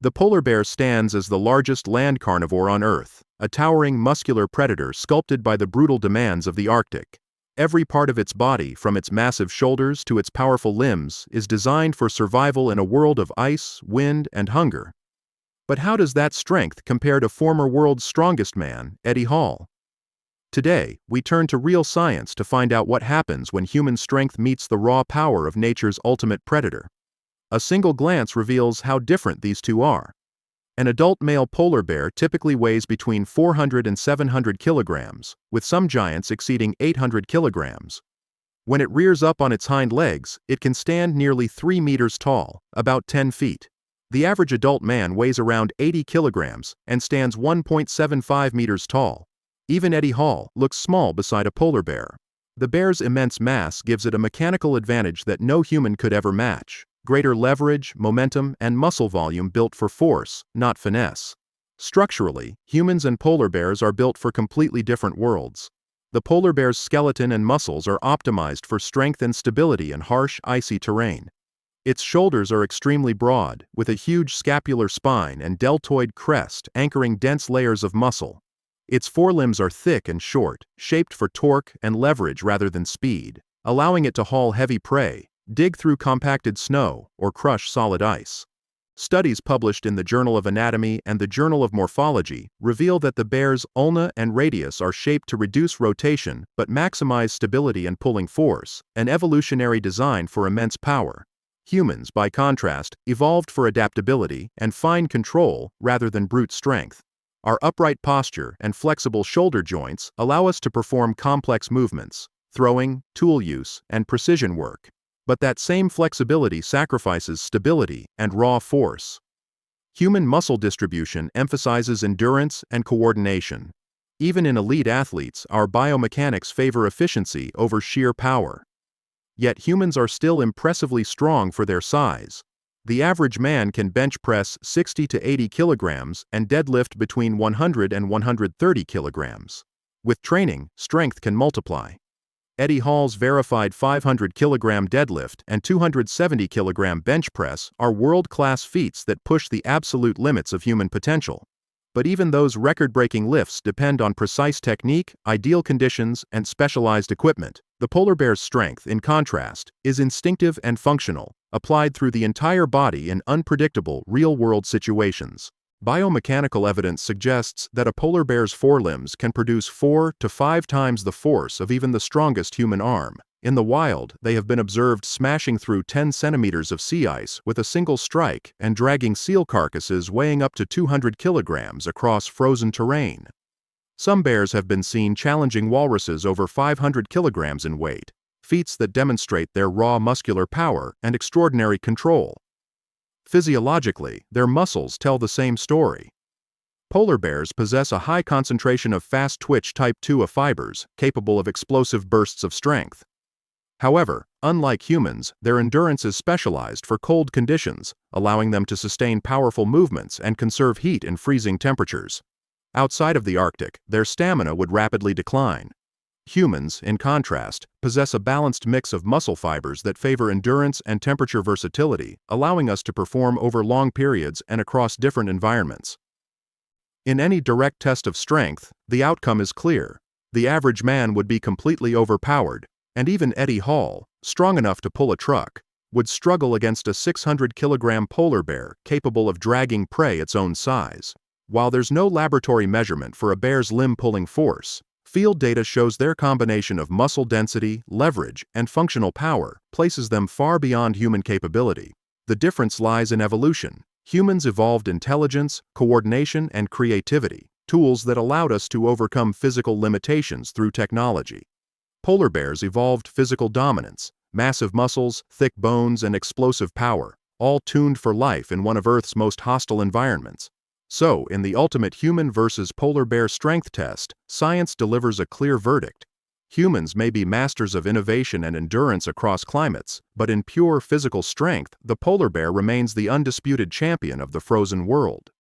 The polar bear stands as the largest land carnivore on Earth, a towering muscular predator sculpted by the brutal demands of the Arctic. Every part of its body, from its massive shoulders to its powerful limbs, is designed for survival in a world of ice, wind, and hunger. But how does that strength compare to former world's strongest man, Eddie Hall? Today, we turn to real science to find out what happens when human strength meets the raw power of nature's ultimate predator. A single glance reveals how different these two are. An adult male polar bear typically weighs between 400 and 700 kilograms, with some giants exceeding 800 kilograms. When it rears up on its hind legs, it can stand nearly 3 meters tall, about 10 feet. The average adult man weighs around 80 kilograms and stands 1.75 meters tall. Even Eddie Hall looks small beside a polar bear. The bear's immense mass gives it a mechanical advantage that no human could ever match: greater leverage, momentum, and muscle volume built for force, not finesse. Structurally, humans and polar bears are built for completely different worlds. The polar bear's skeleton and muscles are optimized for strength and stability in harsh, icy terrain. Its shoulders are extremely broad, with a huge scapular spine and deltoid crest anchoring dense layers of muscle. Its forelimbs are thick and short, shaped for torque and leverage rather than speed, allowing it to haul heavy prey, dig through compacted snow, or crush solid ice. Studies published in the Journal of Anatomy and the Journal of Morphology reveal that the bear's ulna and radius are shaped to reduce rotation but maximize stability and pulling force, an evolutionary design for immense power. Humans, by contrast, evolved for adaptability and fine control rather than brute strength. Our upright posture and flexible shoulder joints allow us to perform complex movements, throwing, tool use, and precision work. But that same flexibility sacrifices stability and raw force. Human muscle distribution emphasizes endurance and coordination. Even in elite athletes, our biomechanics favor efficiency over sheer power. Yet humans are still impressively strong for their size. The average man can bench press 60 to 80 kilograms and deadlift between 100 and 130 kilograms. With training, strength can multiply. Eddie Hall's verified 500-kilogram deadlift and 270-kilogram bench press are world-class feats that push the absolute limits of human potential. But even those record-breaking lifts depend on precise technique, ideal conditions, and specialized equipment. The polar bear's strength, in contrast, is instinctive and functional, applied through the entire body in unpredictable, real-world situations. Biomechanical evidence suggests that a polar bear's forelimbs can produce 4 to 5 times the force of even the strongest human arm. In the wild, they have been observed smashing through 10 centimeters of sea ice with a single strike and dragging seal carcasses weighing up to 200 kilograms across frozen terrain. Some bears have been seen challenging walruses over 500 kilograms in weight, feats that demonstrate their raw muscular power and extraordinary control. Physiologically, their muscles tell the same story. Polar bears possess a high concentration of fast-twitch type 2A fibers, capable of explosive bursts of strength. However, unlike humans, their endurance is specialized for cold conditions, allowing them to sustain powerful movements and conserve heat in freezing temperatures. Outside of the Arctic, their stamina would rapidly decline. Humans, in contrast, possess a balanced mix of muscle fibers that favor endurance and temperature versatility, allowing us to perform over long periods and across different environments. In any direct test of strength, the outcome is clear. The average man would be completely overpowered, and even Eddie Hall, strong enough to pull a truck, would struggle against a 600-kilogram polar bear capable of dragging prey its own size. While there's no laboratory measurement for a bear's limb-pulling force, field data shows their combination of muscle density, leverage, and functional power places them far beyond human capability. The difference lies in evolution. Humans evolved intelligence, coordination, and creativity, tools that allowed us to overcome physical limitations through technology. Polar bears evolved physical dominance, massive muscles, thick bones, and explosive power, all tuned for life in one of Earth's most hostile environments. So, in the ultimate human versus polar bear strength test, science delivers a clear verdict. Humans may be masters of innovation and endurance across climates, but in pure physical strength, the polar bear remains the undisputed champion of the frozen world.